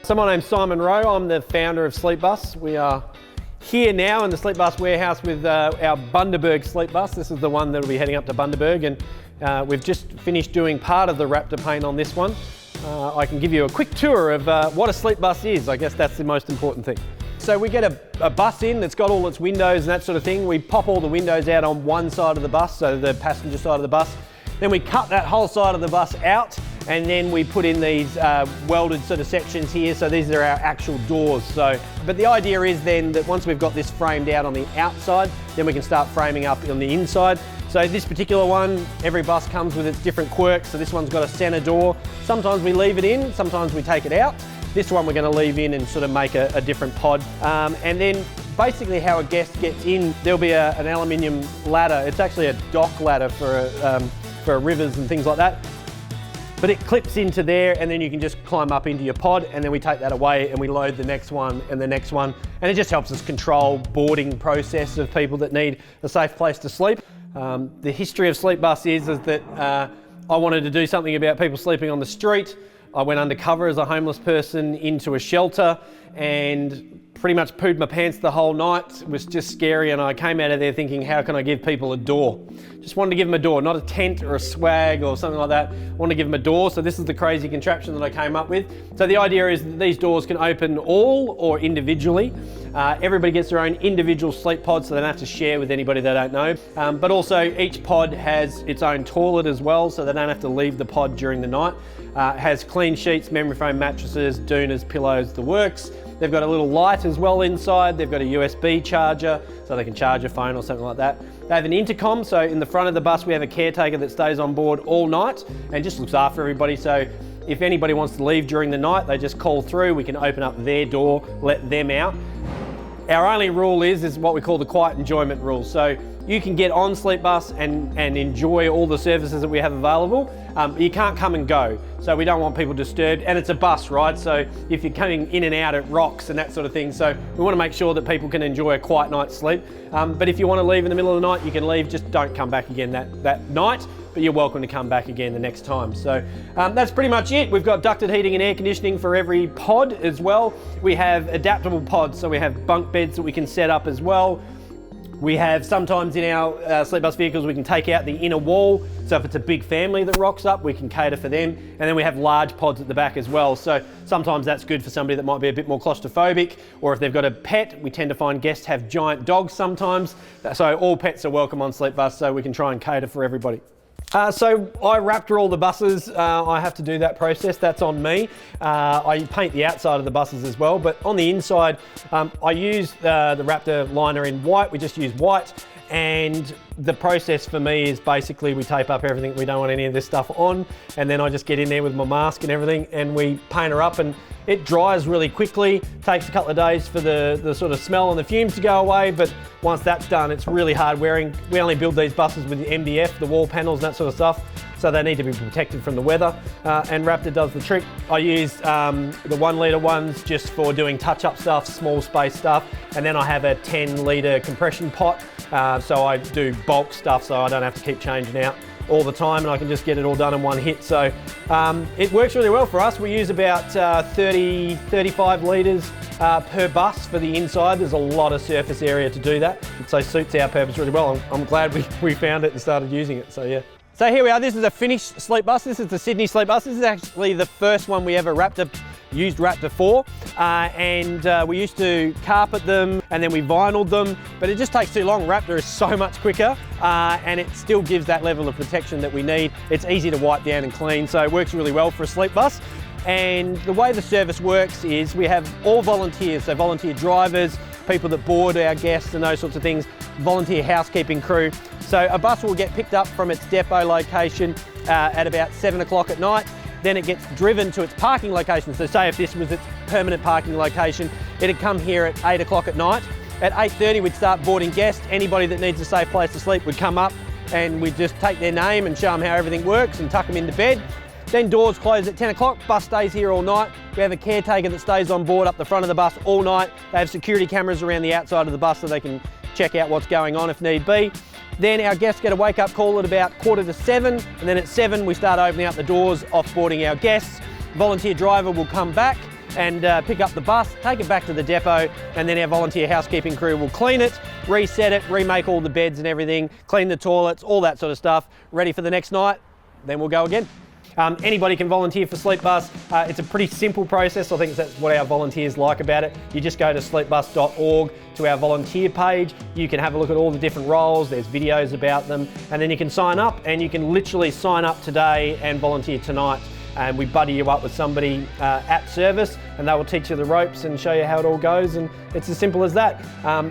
So my name's Simon Rowe, I'm the founder of Sleepbus. We are here now in the Sleepbus warehouse with our Bundaberg Sleepbus. This is the one that will be heading up to Bundaberg, and we've just finished doing part of the Raptor paint on this one. I can give you a quick tour of what a Sleepbus is. I guess that's the most important thing. So we get a bus in that's got all its windows and that sort of thing. We pop all the windows out on one side of the bus, so the passenger side of the bus. Then we cut that whole side of the bus out, and then we put in these welded sort of sections here. So these are our actual doors. But the idea is then that once we've got this framed out on the outside, then we can start framing up on the inside. So this particular one, every bus comes with its different quirks. So this one's got a center door. Sometimes we leave it in, sometimes we take it out. This one we're going to leave in and sort of make a different pod. And then basically how a guest gets in, there'll be an aluminium ladder. It's actually a dock ladder for rivers and things like that. But it clips into there, and then you can just climb up into your pod, and then we take that away and we load the next one and the next one. And it just helps us control boarding process of people that need a safe place to sleep. The history of Sleepbus is that I wanted to do something about people sleeping on the street. I went undercover as a homeless person into a shelter and pretty much pooed my pants the whole night. It was just scary, and I came out of there thinking, how can I give people a door? Just wanted to give them a door, not a tent or a swag or something like that. I wanted to give them a door, so this is the crazy contraption that I came up with. So the idea is that these doors can open all or individually. Everybody gets their own individual sleep pod, so they don't have to share with anybody they don't know. But also each pod has its own toilet as well, so they don't have to leave the pod during the night. It has clean sheets, memory foam mattresses, doonas, pillows, the works. They've got a little light as well inside. They've got a USB charger, so they can charge a phone or something like that. They have an intercom, so in the front of the bus we have a caretaker that stays on board all night and just looks after everybody. So if anybody wants to leave during the night, they just call through, we can open up their door, let them out. Our only rule is what we call the quiet enjoyment rule. So you can get on Sleepbus and enjoy all the services that we have available. You can't come and go. So we don't want people disturbed, and it's a bus, right? So if you're coming in and out, it rocks and that sort of thing. So we want to make sure that people can enjoy a quiet night's sleep. But if you want to leave in the middle of the night, you can leave, just don't come back again that night, but you're welcome to come back again the next time. So that's pretty much it. We've got ducted heating and air conditioning for every pod as well. We have adaptable pods, so we have bunk beds that we can set up as well. We have sometimes in our Sleepbus vehicles, we can take out the inner wall. So if it's a big family that rocks up, we can cater for them. And then we have large pods at the back as well. So sometimes that's good for somebody that might be a bit more claustrophobic, or if they've got a pet. We tend to find guests have giant dogs sometimes. So all pets are welcome on Sleepbus, so we can try and cater for everybody. So I Raptor all the buses. I have to do that process, that's on me. I paint the outside of the buses as well, but on the inside, I use the Raptor liner in white. We just use white, and the process for me is basically we tape up everything. We don't want any of this stuff on, and then I just get in there with my mask and everything, and we paint her up, and it dries really quickly. Takes a couple of days for the sort of smell and the fumes to go away, but once that's done, it's really hard wearing. We only build these buses with the MDF, the wall panels, and that sort of stuff, so they need to be protected from the weather, and Raptor does the trick. I use the 1 litre ones just for doing touch-up stuff, small space stuff, and then I have a 10 litre compression pot, so I do bulk stuff, so I don't have to keep changing out all the time, and I can just get it all done in one hit. So it works really well for us. We use about 35 litres per bus for the inside. There's a lot of surface area to do that, so it suits our purpose really well. I'm glad we found it and started using it, so yeah. So here we are, this is a finished Sleepbus. This is the Sydney Sleepbus. This is actually the first one we ever used Raptor for, and we used to carpet them and then we vinyled them, but it just takes too long. Raptor is so much quicker, and it still gives that level of protection that we need. It's easy to wipe down and clean, so it works really well for a Sleepbus. And the way the service works is we have all volunteers, so volunteer drivers, people that board our guests and those sorts of things, volunteer housekeeping crew. So a bus will get picked up from its depot location at about 7 o'clock at night. Then it gets driven to its parking location. So say if this was its permanent parking location, it'd come here at 8 o'clock at night. At 8:30 we'd start boarding guests. Anybody that needs a safe place to sleep would come up, and we'd just take their name and show them how everything works and tuck them into bed. Then doors close at 10 o'clock, bus stays here all night. We have a caretaker that stays on board up the front of the bus all night. They have security cameras around the outside of the bus so they can check out what's going on if need be. Then our guests get a wake-up call at about 6:45, and then at 7 we start opening up the doors, offboarding our guests. Volunteer driver will come back and pick up the bus, take it back to the depot, and then our volunteer housekeeping crew will clean it, reset it, remake all the beds and everything, clean the toilets, all that sort of stuff, ready for the next night, then we'll go again. Anybody can volunteer for Sleepbus. It's a pretty simple process. I think that's what our volunteers like about it. You just go to sleepbus.org to our volunteer page. You can have a look at all the different roles. There's videos about them, and then you can sign up, and you can literally sign up today and volunteer tonight. And we buddy you up with somebody at service, and they will teach you the ropes and show you how it all goes, and it's as simple as that.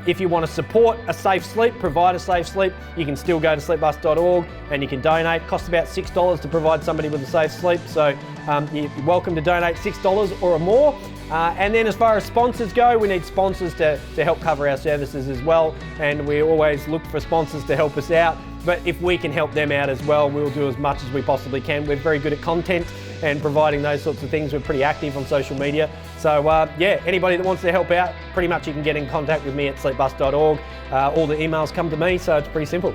If you want to support a safe sleep, provide a safe sleep, you can still go to sleepbus.org and you can donate. It costs about $6 to provide somebody with a safe sleep, so you're welcome to donate $6 or more. And then as far as sponsors go, we need sponsors to help cover our services as well, and we always look for sponsors to help us out. But if we can help them out as well, we'll do as much as we possibly can. We're very good at content and providing those sorts of things. We're pretty active on social media. So yeah, anybody that wants to help out, pretty much you can get in contact with me at sleepbus.org. All the emails come to me, so it's pretty simple.